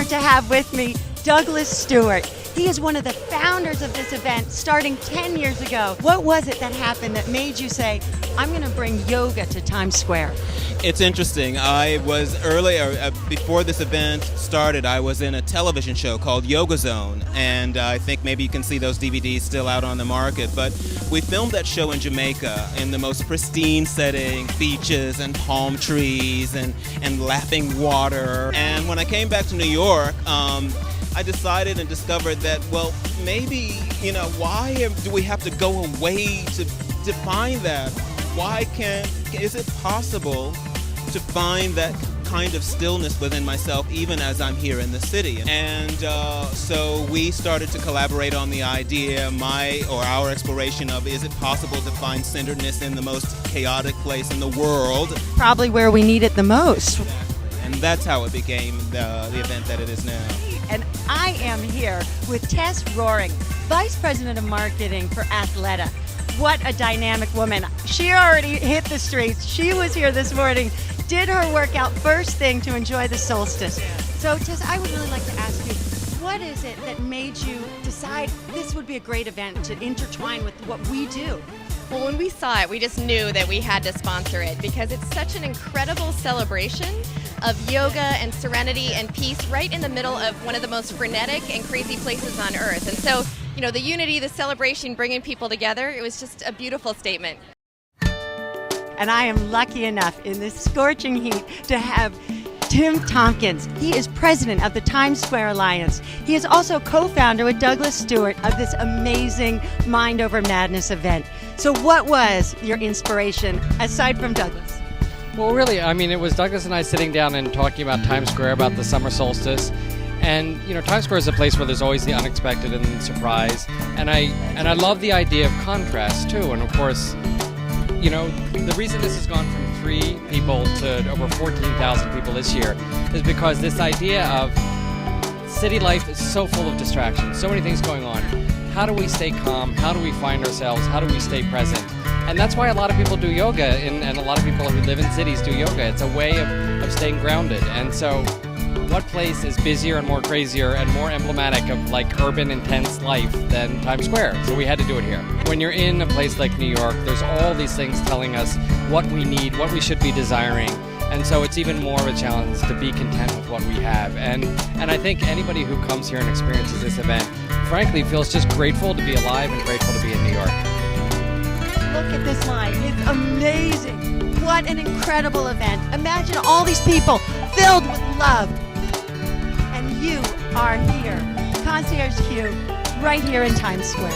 honored to have with me Douglas Stewart. He is one of the founders of this event starting 10 years ago. What was it that happened that made you say, I'm going to bring yoga to Times Square? It's interesting. I was earlier, before this event started, I was in a television show called Yoga Zone, and I think maybe you can see those DVDs still out on the market, but we filmed that show in Jamaica in the most pristine setting, beaches and palm trees and lapping water. And when I came back to New York, I decided and discovered that, well, maybe, why do we have to go away to define that? Is it possible to find that kind of stillness within myself even as I'm here in the city? And so we started to collaborate on the idea, our exploration of, is it possible to find centeredness in the most chaotic place in the world? Probably where we need it the most. And that's how it became the event that it is now. And I am here with Tess Roering, Vice President of Marketing for Athleta. What a dynamic woman. She already hit the streets. She was here this morning, did her workout first thing to enjoy the solstice. So Tess, I would really like to ask you, what is it that made you decide this would be a great event to intertwine with what we do? Well, when we saw it, we just knew that we had to sponsor it because it's such an incredible celebration of yoga and serenity and peace right in the middle of one of the most frenetic and crazy places on earth. And so, the unity, the celebration, bringing people together, it was just a beautiful statement. And I am lucky enough in this scorching heat to have Tim Tompkins. He is president of the Times Square Alliance. He is also co-founder with Douglas Stewart of this amazing Mind Over Madness event. So what was your inspiration aside from Douglas? Well, really, it was Douglas and I sitting down and talking about Times Square, about the summer solstice. And, Times Square is a place where there's always the unexpected and the surprise. And I love the idea of contrast, too. And, of course, the reason this has gone from 3 people to over 14,000 people this year is because this idea of city life is so full of distractions, so many things going on. How do we stay calm? How do we find ourselves? How do we stay present? And that's why a lot of people do yoga, and a lot of people who live in cities do yoga. It's a way of staying grounded. And so what place is busier and more crazier and more emblematic of urban intense life than Times Square? So we had to do it here. When you're in a place like New York, there's all these things telling us what we need, what we should be desiring. And so it's even more of a challenge to be content with what we have. And I think anybody who comes here and experiences this event, frankly, feels just grateful to be alive and grateful to be in New York. Look at this line. It's amazing. What an incredible event. Imagine all these people filled with love. And you are here. ConciergeQ, right here in Times Square.